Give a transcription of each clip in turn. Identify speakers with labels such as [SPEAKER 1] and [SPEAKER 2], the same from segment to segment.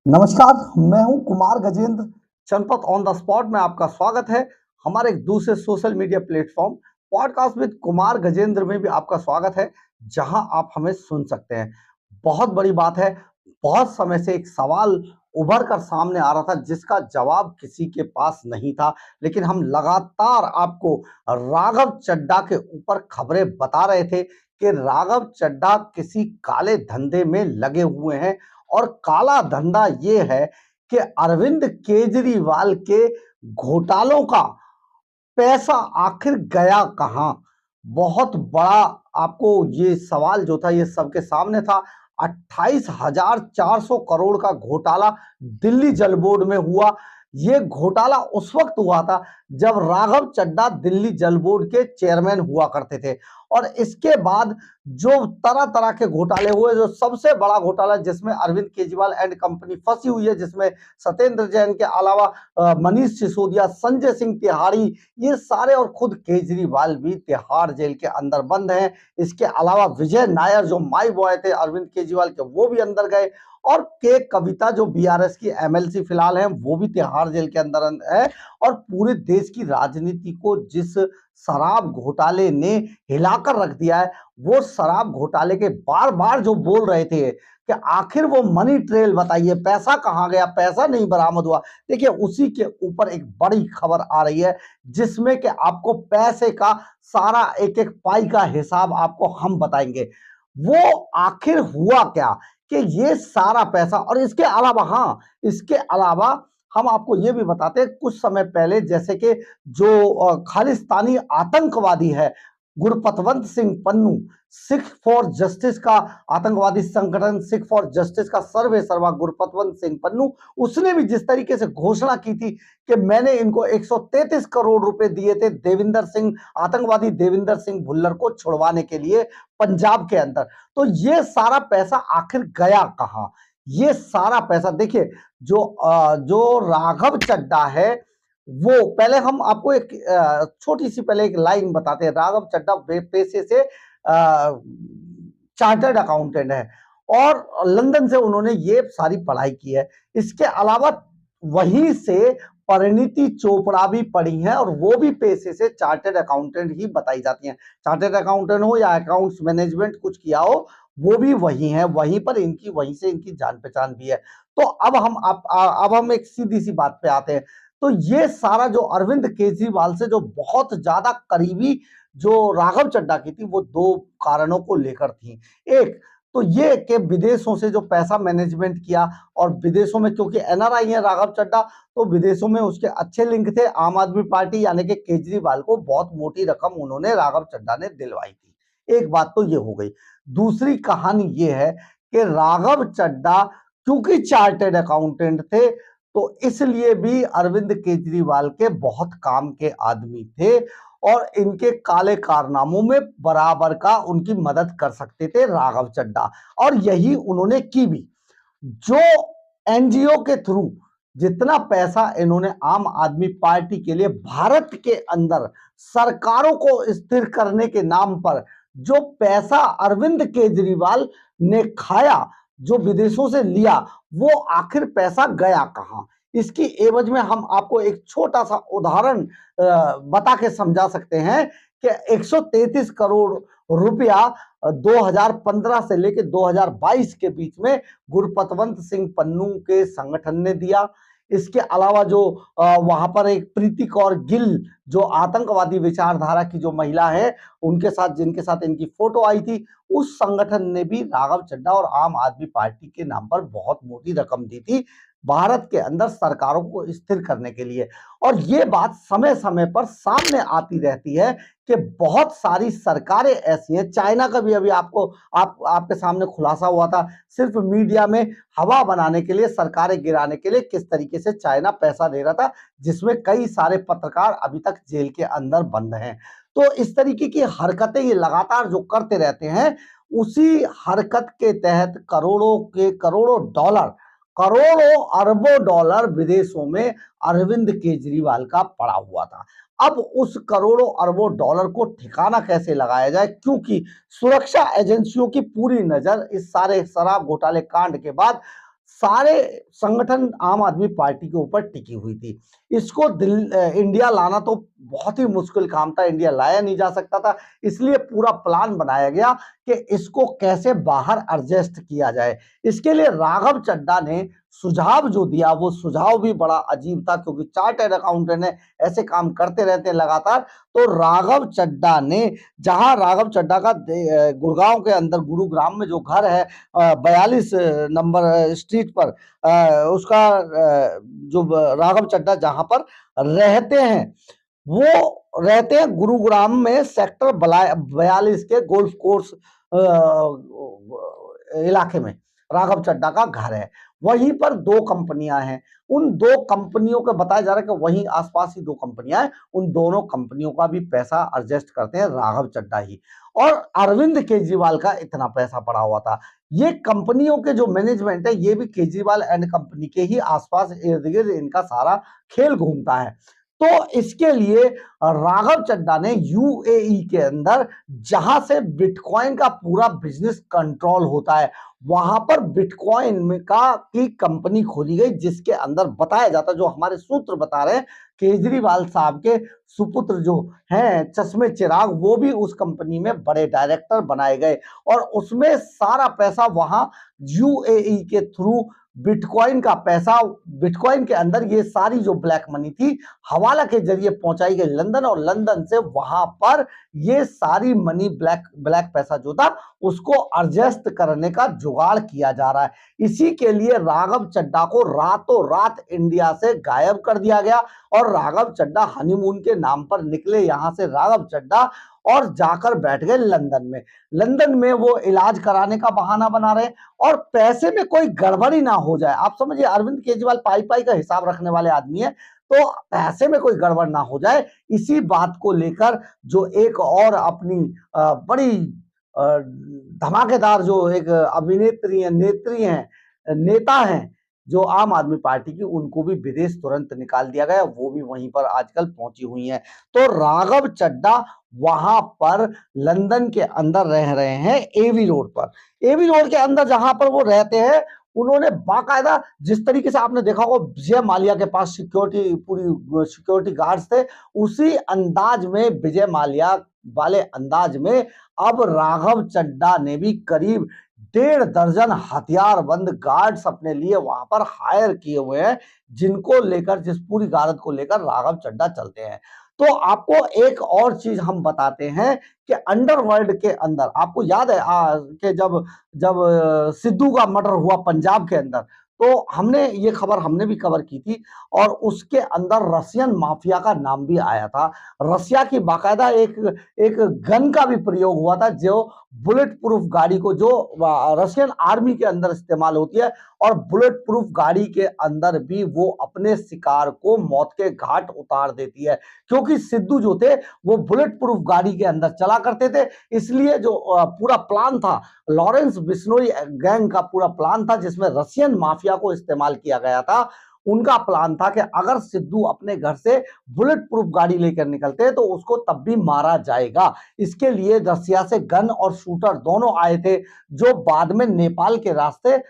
[SPEAKER 1] नमस्कार, मैं हूं Kumar Gajendra. Champat on the spot में आपका स्वागत है। हमारे एक दूसरे social media platform podcast with Kumar Gajendra में भी आपका स्वागत है, जहां आप हमें सुन सकते हैं। बहुत बड़ी बात है, बहुत समय से एक सवाल उभर कर सामने आ रहा था जिसका जवाब किसी के पास नहीं था, लेकिन हम लगातार आपको राघव चड्ढा के ऊपर खबरें बता रहे थे कि राघव चड्ढा किसी काले धंधे में लगे हुए हैं। और काला धंधा ये है कि अरविंद केजरीवाल के घोटालों का पैसा आखिर गया कहां। बहुत बड़ा आपको ये सवाल जो था ये सबके सामने था। 28,400 करोड़ का घोटाला दिल्ली जल बोर्ड में हुआ। ये घोटाला उस वक्त हुआ था जब राघव चड्ढा दिल्ली जल बोर्ड के चेयरमैन हुआ करते थे। और इसके बाद जो तरह तरह के घोटाले हुए, जो सबसे बड़ा घोटाला जिसमें अरविंद केजरीवाल एंड कंपनी फंसी हुई है, जिसमें सत्येंद्र जैन के अलावा मनीष सिसोदिया, संजय सिंह तिहाड़ी, ये सारे, और खुद केजरीवाल भी तिहाड़ जेल के अंदर बंद हैं। इसके अलावा विजय नायर जो माई बॉय थे अरविंद केजरीवाल के, वो भी अंदर गए। और के कविता जो बीआरएस की एमएलसी फिलहाल है, वो भी तिहाड़ जेल के अंदर है। और पूरे देश की राजनीति को जिस शराब घोटाले ने हिलाकर रख दिया है, वो शराब घोटाले के बार बार जो बोल रहे थे कि आखिर वो मनी ट्रेल बताइए, पैसा कहां गया, पैसा नहीं बरामद हुआ। देखिए, उसी के ऊपर एक बड़ी खबर आ रही है जिसमें कि आपको पैसे का सारा एक एक पाई का हिसाब आपको हम बताएंगे। वो आखिर हुआ क्या कि ये सारा पैसा, और इसके अलावा, हाँ, इसके अलावा हम आपको ये भी बताते हैं, कुछ समय पहले जैसे कि जो खालिस्तानी आतंकवादी है गुरपतवंत सिंह पन्नू, सिख फॉर जस्टिस का आतंकवादी संगठन सिख फॉर जस्टिस का सर्वे सर्वा गुरपतवंत सिंह पन्नू, उसने भी जिस तरीके से घोषणा की थी कि मैंने इनको 133 करोड़ रुपए दिए थे देविंदर सिंह, आतंकवादी देविंदर सिंह भुल्लर को छुड़वाने के लिए पंजाब के अंदर, तो ये सारा पैसा आखिर गया कहां। ये सारा पैसा देखिए, जो राघव चड्ढा है, वो पहले हम आपको एक छोटी सी पहले एक लाइन बताते हैं। राघव चड्ढा पेशे से चार्टर्ड अकाउंटेंट है और लंदन से उन्होंने ये सारी पढ़ाई की है। इसके अलावा वहीं से परिणीति चोपड़ा भी पढ़ी हैं और वो भी पेशे से चार्टर्ड अकाउंटेंट ही बताई जाती हैं। चार्टर्ड अकाउंटेंट हो या अकाउंट्स मैनेजमेंट कुछ किया हो, वो भी वही है, वहीं पर इनकी, वहीं से इनकी जान पहचान भी है। तो अब हम एक सीधी सी बात पे आते हैं। तो ये सारा जो अरविंद केजरीवाल से जो बहुत ज्यादा करीबी जो राघव चड्ढा की थी, वो दो कारणों को लेकर थी। एक तो ये कि विदेशों से जो पैसा मैनेजमेंट किया, और विदेशों में क्योंकि एनआरआई है राघव चड्ढा, तो विदेशों में उसके अच्छे लिंक थे। आम आदमी पार्टी यानी कि केजरीवाल को बहुत मोटी रकम उन्होंने, राघव चड्ढा ने दिलवाई थी। एक बात तो ये हो गई। दूसरी कहानी ये है कि राघव चड्ढा क्योंकि चार्टर्ड अकाउंटेंट थे, तो इसलिए भी अरविंद केजरीवाल के बहुत काम के आदमी थे और इनके काले कारनामों में बराबर का उनकी मदद कर सकते थे राघव चड्ढा, और यही उन्होंने की भी। जो एनजीओ के थ्रू जितना पैसा इन्होंने आम आदमी पार्टी के लिए भारत के अंदर सरकारों को स्थिर करने के नाम पर जो पैसा अरविंद केजरीवाल ने खाया, जो विदेशों से लिया, वो आखिर पैसा गया कहां। इसकी एवज में हम आपको एक छोटा सा उदाहरण बता के समझा सकते हैं कि 133 करोड़ रुपया 2015 से लेकर 2022 के बीच में गुरपतवंत सिंह पन्नू के संगठन ने दिया। इसके अलावा जो वहां पर एक प्रीति कौर गिल, जो आतंकवादी विचारधारा की जो महिला है, उनके साथ, जिनके साथ इनकी फोटो आई थी, उस संगठन ने भी राघव चड्ढा और आम आदमी पार्टी के नाम पर बहुत मोटी रकम दी थी भारत के अंदर सरकारों को स्थिर करने के लिए। और ये बात समय समय पर सामने आती रहती है कि बहुत सारी सरकारें ऐसी हैं। चाइना का भी अभी आपके सामने खुलासा हुआ था, सिर्फ मीडिया में हवा बनाने के लिए, सरकारें गिराने के लिए किस तरीके से चाइना पैसा दे रहा था, जिसमें कई सारे पत्रकार अभी तक जेल के अंदर बंद हैं। तो इस तरीके की हरकतें ये लगातार जो करते रहते हैं, उसी हरकत के तहत करोड़ों के करोड़ों डॉलर, करोड़ों अरबों डॉलर विदेशों में अरविंद केजरीवाल का पड़ा हुआ था। अब उस करोड़ों अरबों डॉलर को ठिकाना कैसे लगाया जाए, क्योंकि सुरक्षा एजेंसियों की पूरी नजर इस सारे शराब घोटाले कांड के बाद सारे संगठन आम आदमी पार्टी के ऊपर टिकी हुई थी। इसको इंडिया लाना तो बहुत ही मुश्किल काम था, इंडिया लाया नहीं जा सकता था, इसलिए पूरा प्लान बनाया गया कि इसको कैसे बाहर एडजस्ट किया जाए। इसके लिए राघव चड्ढा ने सुझाव जो दिया वो सुझाव भी बड़ा अजीब था, क्योंकि चार्टर्ड अकाउंटेंट ने ऐसे काम करते रहते हैं लगातार। तो राघव चड्ढा ने, जहां राघव चड्ढा का गुड़गांव के अंदर गुरुग्राम में जो घर है 42 नंबर स्ट्रीट पर, उसका जो राघव चड्ढा जहां पर रहते हैं, वो रहते हैं गुरुग्राम में सेक्टर 42 के गोल्फ कोर्स इलाके में राघव चड्ढा का घर है। वहीं पर दो कंपनियां हैं, उन दो कंपनियों को बताया जा रहा है कि वहीं आसपास ही दो कंपनियां हैं, उन दोनों कंपनियों का भी पैसा एडजस्ट करते हैं राघव चड्ढा ही। और अरविंद केजरीवाल का इतना पैसा पड़ा हुआ था। ये कंपनियों के जो मैनेजमेंट है ये भी केजरीवाल एंड कंपनी के ही आसपास इर्द गिर्द इनका सारा खेल घूमता है। तो इसके लिए राघव चड्ढा ने यूएई के अंदर, जहां से बिटकॉइन का पूरा बिजनेस कंट्रोल होता है, वहां पर बिटकॉइन में का की कंपनी खोली गई, जिसके अंदर बताया जाता है, जो हमारे सूत्र बता रहे हैं, केजरीवाल साहब के सुपुत्र जो हैं चश्मे चिराग, वो भी उस कंपनी में बड़े डायरेक्टर बनाए गए और उसमें सारा पैसा वहां यूएई के थ्रू बिटकॉइन का पैसा, बिटकॉइन के अंदर ये सारी जो ब्लैक मनी थी हवाला के जरिए पहुंचाई गई लंदन, और लंदन से वहां पर ये सारी मनी ब्लैक पैसा जो था उसको एडजस्ट करने का जुगाड़ किया जा रहा है। इसी के लिए राघव चड्ढा को रातों रात इंडिया से गायब कर दिया गया और राघव चड्ढा हनीमून के नाम पर निकले यहां से राघव चड्ढा और जाकर बैठ गए लंदन में। लंदन में वो इलाज कराने का बहाना बना रहे और पैसे में कोई गड़बड़ी ना हो जाए। आप समझिए, अरविंद केजरीवाल पाई पाई का हिसाब रखने वाले आदमी है, तो पैसे में कोई गड़बड़ ना हो जाए, इसी बात को लेकर जो एक और अपनी बड़ी धमाकेदार जो एक अभिनेत्री है, नेत्री हैं, नेता हैं जो आम आदमी पार्टी की, उनको भी विदेश तुरंत निकाल दिया गया, वो भी वहीं पर आजकल पहुंची हुई हैं। तो राघव चड्ढा वहां पर लंदन के अंदर रह रहे हैं, एवी रोड पर। एवी रोड के अंदर जहां पर वो रहते हैं, उन्होंने बाकायदा, जिस तरीके से आपने देखा होगा विजय माल्या के पास सिक्योरिटी, पूरी सिक्योरिटी गार्ड्स थे, उसी अंदाज में, विजय माल्या वाले अंदाज में अब राघव चड्ढा ने भी करीब 1.5 दर्जन हथियारबंद गार्ड्स अपने लिए वहां पर हायर किए हुए हैं, जिनको लेकर, जिस पूरी गारद को लेकर राघव चड्ढा चलते हैं। तो आपको एक और चीज हम बताते हैं कि अंडरवर्ल्ड के अंदर, आपको याद है कि जब जब सिद्धू का मर्डर हुआ पंजाब के अंदर, तो हमने ये खबर हमने भी कवर की थी और उसके अंदर रशियन माफिया का नाम भी आया था। रशिया की बाकायदा एक गन का भी प्रयोग हुआ था, जो बुलेट प्रूफ गाड़ी को, जो रशियन आर्मी के अंदर इस्तेमाल होती है, और बुलेट प्रूफ गाड़ी के अंदर भी वो अपने शिकार को मौत के घाट उतार देती है, क्योंकि सिद्धू जो थे वो बुलेट प्रूफ गाड़ी के अंदर चला करते थे। इसलिए जो पूरा प्लान था, लॉरेंस बिश्नोई गैंग का पूरा प्लान था, जिसमें रशियन माफिया को इस्तेमाल किया गया था। उनका प्लान था कि अगर सिद्धू अपने घर से बुलेट प्रूफ गाड़ी लेकर निकलते हैं तो उसको तब भी मारा जाएगा। इसके लिए रसिया से गन और शूटर दोनों आए थे, जो बाद में नेपाल के रास्ते,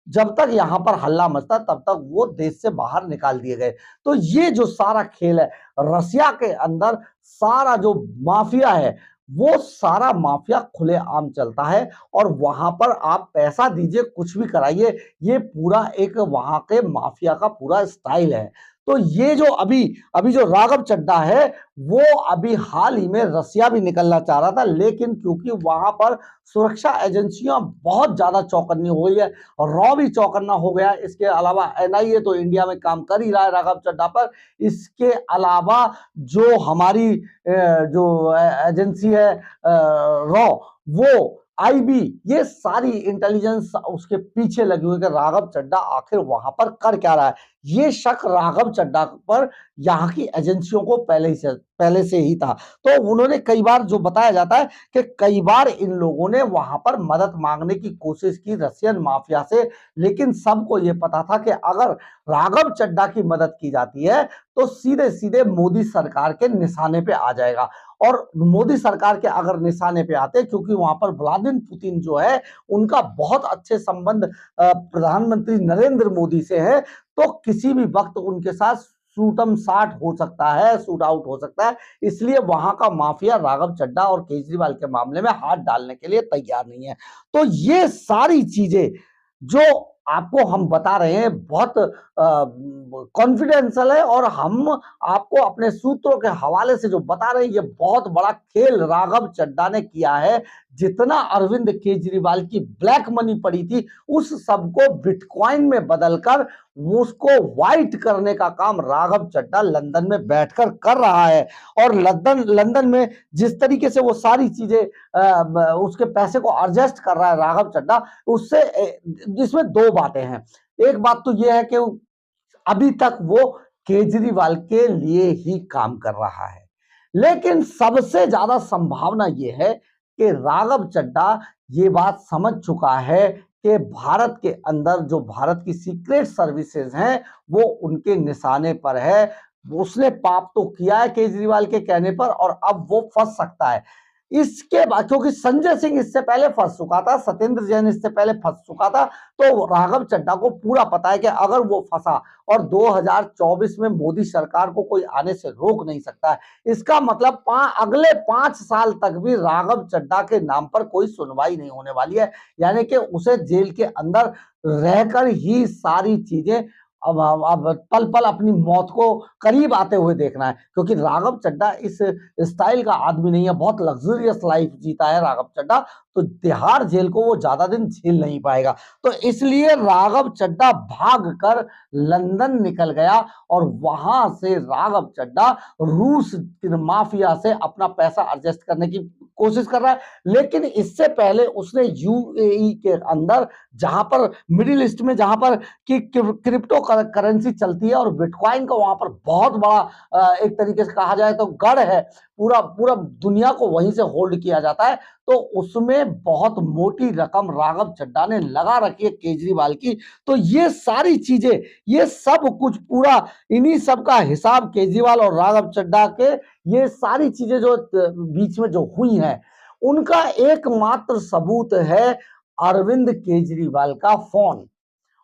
[SPEAKER 1] जब तक यहां पर हल्ला मचता तब तक वो देश से बाहर निकाल दिए गए। तो ये जो सारा खेल है रसिया के अंदर, सारा जो माफिया है वो सारा माफिया खुलेआम चलता है, और वहां पर आप पैसा दीजिए, कुछ भी कराइए, ये पूरा एक वहां के माफिया का पूरा स्टाइल है। तो ये जो अभी अभी जो राघव चड्ढा है, वो अभी हाल ही में रसिया भी निकलना चाह रहा था, लेकिन क्योंकि वहां पर सुरक्षा एजेंसियां बहुत ज्यादा चौकन्नी हो गई है, रॉ भी चौकन्ना हो गया। इसके अलावा एनआईए तो इंडिया में काम कर ही रहा है राघव चड्ढा पर, इसके अलावा जो हमारी जो एजेंसी है रॉ, वो आईबी, ये सारी इंटेलिजेंस उसके पीछे लगी हुई है कि राघव चड्ढा आखिर वहां पर कर क्या रहा है। ये शक राघव चड्ढा पर यहाँ की एजेंसियों को पहले से ही था। तो उन्होंने कई बार, जो बताया जाता है कि कई बार इन लोगों ने वहां पर मदद मांगने की कोशिश की रशियन माफिया से, लेकिन सबको ये पता था कि अगर राघव चड्ढा की मदद की जाती है तो सीधे सीधे मोदी सरकार के निशाने पे आ जाएगा। और मोदी सरकार के अगर निशाने पे आते, क्योंकि वहां पर व्लादिमीर पुतिन जो है उनका बहुत अच्छे संबंध प्रधानमंत्री नरेंद्र मोदी से है, तो किसी भी वक्त उनके साथ शूटम साट हो सकता है, शूट आउट हो सकता है। इसलिए वहां का माफिया राघव चड्ढा और केजरीवाल के मामले में हाथ डालने के लिए तैयार नहीं है। तो ये सारी चीजें जो आपको हम बता रहे हैं बहुत कॉन्फिडेंशियल है, और हम आपको अपने सूत्रों के हवाले से जो बता रहे हैं, ये बहुत बड़ा खेल राघव चड्ढा ने किया है। जितना अरविंद केजरीवाल की ब्लैक मनी पड़ी थी उस सबको बिटकॉइन में बदलकर उसको वाइट करने का काम राघव चड्ढा लंदन में बैठकर कर रहा है। और लंदन में जिस तरीके से वो सारी चीजें उसके पैसे को एडजस्ट कर रहा है राघव चड्ढा, उससे जिसमें दो बातें हैं। एक बात तो यह है कि अभी तक वो केजरीवाल के लिए ही काम कर रहा है, लेकिन सबसे ज्यादा संभावना यह है कि राघव चड्ढा ये बात समझ चुका है कि भारत के अंदर जो भारत की सीक्रेट सर्विसेज हैं वो उनके निशाने पर है। उसने पाप तो किया है केजरीवाल के कहने पर, और अब वो फंस सकता है इसके बाद, क्योंकि संजय सिंह इससे पहले फंस चुका था, सत्येंद्र जैन इससे पहले फंस चुका था। तो राघव चड्ढा को पूरा पता है कि अगर वो फंसा और 2024 में मोदी सरकार को कोई आने से रोक नहीं सकता है, इसका मतलब अगले 5 साल तक भी राघव चड्ढा के नाम पर कोई सुनवाई नहीं होने वाली है। यानी कि उसे जेल के अंदर रहकर ही सारी चीजें अब पल पल अपनी मौत को करीब आते हुए देखना है, क्योंकि राघव चड्ढा इस स्टाइल का आदमी नहीं है। बहुत लग्जरियस लाइफ जीता है राघव चड्ढा, तो तिहाड़ जेल को वो ज्यादा दिन झेल नहीं पाएगा। तो इसलिए राघव चड्ढा भागकर लंदन निकल गया और वहां से राघव चड्ढा रूस माफिया से अपना पैसा एडजस्ट करने की कोशिश कर रहा है। लेकिन इससे पहले उसने यूएई के अंदर, जहां पर मिडिल ईस्ट में, जहां पर कि क्रिप्टो करेंसी चलती है और बिटकॉइन का वहां पर बहुत बड़ा एक तरीके से कहा जाए तो गढ़ है, पूरा पूरा दुनिया को वहीं से होल्ड किया जाता है। तो उसमें बहुत मोटी रकम राघव चड्ढा ने लगा रखी है केजरीवाल की। तो ये सारी चीजें, ये सब कुछ पूरा इन्हीं सब का हिसाब केजरीवाल और राघव चड्ढा के, ये सारी चीजें जो बीच में जो हुई हैं उनका एकमात्र सबूत है अरविंद केजरीवाल का फोन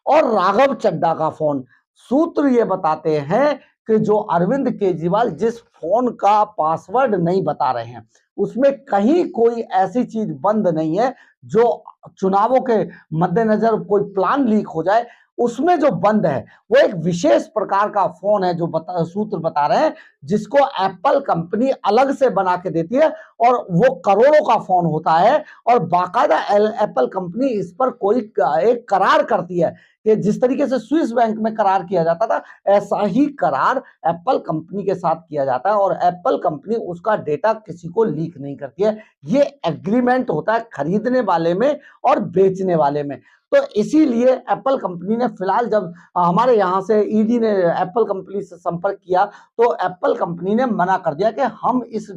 [SPEAKER 1] और राघव चड्ढा का फोन। सूत्र ये बताते हैं कि जो अरविंद केजरीवाल जिस फोन का पासवर्ड नहीं बता रहे हैं उसमें कहीं कोई ऐसी चीज बंद नहीं है जो चुनावों के मद्देनजर कोई प्लान लीक हो जाए। उसमें जो बंद है वो एक विशेष प्रकार का फोन है, जो सूत्र बता रहे हैं, जिसको एप्पल कंपनी अलग से बना के देती है और वो करोड़ों का फोन होता है। और बाकायदा एप्पल कंपनी इस पर कोई एक करार करती है कि जिस तरीके से स्विस बैंक में करार किया जाता था, ऐसा ही करार एप्पल कंपनी के साथ किया जाता है और एप्पल कंपनी उसका डेटा किसी को लीक नहीं करती है। ये एग्रीमेंट होता है खरीदने वाले में और बेचने वाले में। तो इसीलिए एप्पल कंपनी ने फिलहाल, जब हमारे यहाँ से ईडी ने एप्पल कंपनी से संपर्क किया तो एप्पल कंपनी ने मना कर दिया कि हम इस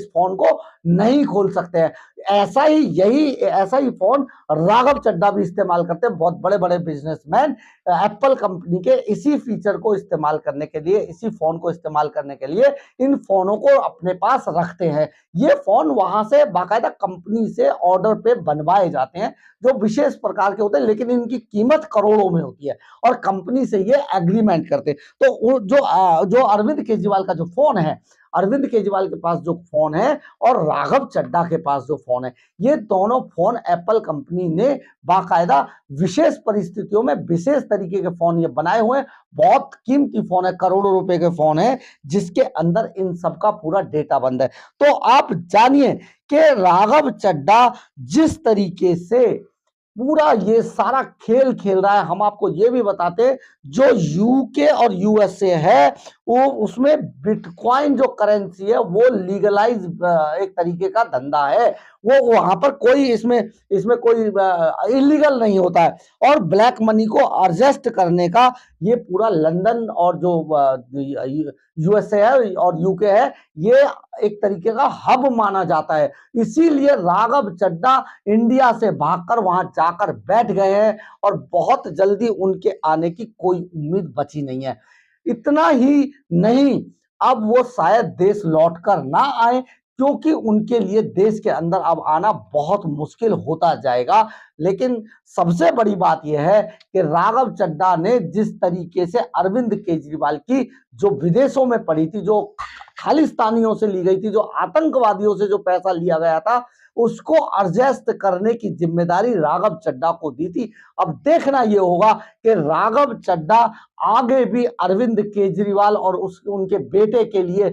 [SPEAKER 1] फोन को नहीं खोल सकते हैं। ऐसा ही फोन राघव चड्ढा भी इस्तेमाल करते हैं। बहुत बड़े बड़े बिजनेसमैन एप्पल कंपनी के इसी फीचर को इस्तेमाल करने के लिए, इसी फोन को इस्तेमाल करने के लिए इन फोनों को अपने पास रखते हैं। ये फोन वहां से बाकायदा कंपनी से ऑर्डर पे बनवाए जाते हैं जो विशेष प्रकार के होते हैं, लेकिन इनकी कीमत करोड़ों में होती है और कंपनी से ये एग्रीमेंट करते हैं। तो जो अरविंद केजरीवाल का जो फोन है, अरविंद केजरीवाल के पास जो फोन है और राघव चड्ढा के पास जो फोन है, ये दोनों फोन एप्पल कंपनी ने बाकायदा विशेष परिस्थितियों में विशेष तरीके के फोन ये बनाए हुए हैं। बहुत कीमती फोन है, करोड़ों रुपए के फोन है, जिसके अंदर इन सब का पूरा डेटा बंद है। तो आप जानिए कि राघव चड्ढा जिस तरीके से पूरा ये सारा खेल खेल रहा है, हम आपको ये भी बताते, जो यूके और यूएसए है वो उसमें बिटकॉइन जो करेंसी है वो लीगलाइज एक तरीके का धंधा है। वो वहां पर कोई इसमें इसमें कोई इलीगल नहीं होता है। और ब्लैक मनी को अरेस्ट करने का ये पूरा लंदन और जो यूएसए है और यूके है, ये एक तरीके का हब माना जाता है। इसीलिए राघव चड्ढा इंडिया से भागकर वहां जाकर बैठ गए हैं और बहुत जल्दी उनके आने की कोई उम्मीद बची नहीं है। इतना ही नहीं, अब वो शायद देश लौटकर ना आए, क्योंकि उनके लिए देश के अंदर अब आना बहुत मुश्किल होता जाएगा। लेकिन सबसे बड़ी बात यह है कि राघव चड्ढा ने जिस तरीके से अरविंद केजरीवाल की जो विदेशों में पड़ी थी, जो खालिस्तानियों से ली गई थी, जो आतंकवादियों से जो पैसा लिया गया था, उसको अरेस्ट करने की जिम्मेदारी राघव चड्ढा को दी थी। अब देखना यह होगा कि राघव चड्ढा आगे भी अरविंद केजरीवाल और उनके बेटे के लिए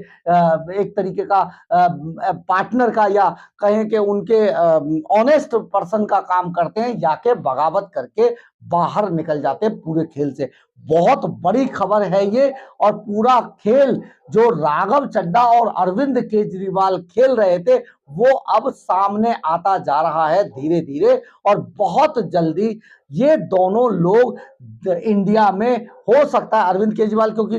[SPEAKER 1] एक तरीके का पार्टनर का, या कहें कि उनके ऑनेस्ट पर्सन का काम करते हैं, या के बगावत करके बाहर निकल जाते हैं पूरे खेल से। बहुत बड़ी खबर है ये। और पूरा खेल जो राघव चड्ढा और अरविंद केजरीवाल खेल रहे थे, वो अब सामने आता जा रहा है धीरे धीरे। और बहुत जल्दी ये दोनों लोग इंडिया में, हो सकता है अरविंद केजरीवाल क्योंकि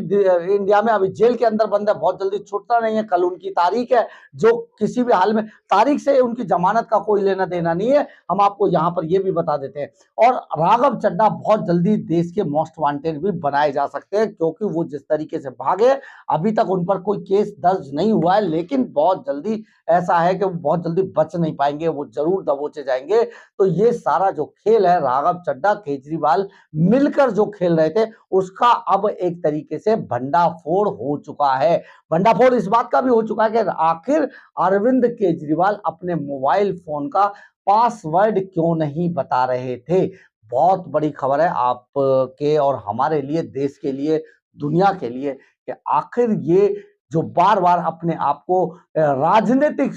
[SPEAKER 1] इंडिया में अभी जेल के अंदर बंद है, बहुत जल्दी छूटता नहीं है, कल उनकी तारीख है, जो किसी भी हाल में, तारीख से उनकी जमानत का कोई लेना देना नहीं है, हम आपको यहां पर यह भी बता देते हैं। और राघव चड्ढा बहुत जल्दी देश के मोस्ट वांटेड भी बनाए जा सकते हैं, क्योंकि वो जिस तरीके से भागे, अभी तक उन पर कोई केस दर्ज नहीं हुआ है, लेकिन बहुत जल्दी ऐसा है कि वो बहुत जल्दी बच नहीं पाएंगे, वो जरूर दबोचे जाएंगे। तो ये सारा जो खेल है, राघव चड्ढा केजरीवाल मिलकर जो खेल रहे थे, उसका अब एक तरीके से भंडाफोड़ हो चुका है। भंडाफोड़ इस बात का भी हो चुका है कि आखिर अरविंद केजरीवाल अपने मोबाइल फोन का पासवर्ड क्यों नहीं बता रहे थे। बहुत बड़ी खबर है आपके और हमारे लिए, देश के लिए, दुनिया के लिए, कि आखिर ये जो बार बार अपने आप को राजनीतिक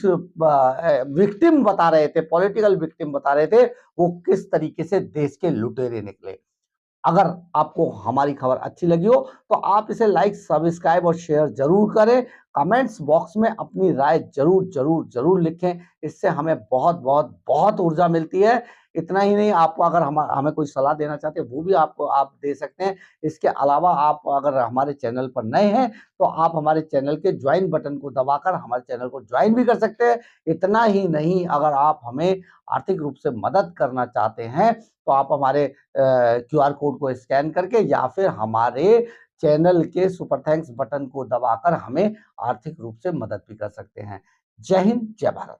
[SPEAKER 1] विक्टिम बता रहे थे, पॉलिटिकल विक्टिम बता रहे थे, वो किस तरीके से देश के लुटेरे निकले। अगर आपको हमारी खबर अच्छी लगी हो तो आप इसे लाइक, सब्सक्राइब और शेयर जरूर करें। कमेंट्स बॉक्स में अपनी राय जरूर जरूर जरूर लिखें, इससे हमें बहुत बहुत बहुत ऊर्जा मिलती है। इतना ही नहीं, आपको अगर हमें कोई सलाह देना चाहते हैं वो भी आपको आप दे सकते हैं। इसके अलावा आप अगर हमारे चैनल पर नए हैं तो आप हमारे चैनल के ज्वाइन बटन को दबाकर हमारे चैनल को ज्वाइन भी कर सकते हैं। इतना ही नहीं, अगर आप हमें आर्थिक रूप से मदद करना चाहते हैं तो आप हमारे क्यूआर कोड को स्कैन करके या फिर हमारे चैनल के सुपर थैंक्स बटन को दबाकर हमें आर्थिक रूप से मदद भी कर सकते हैं। जय हिंद, जय भारत।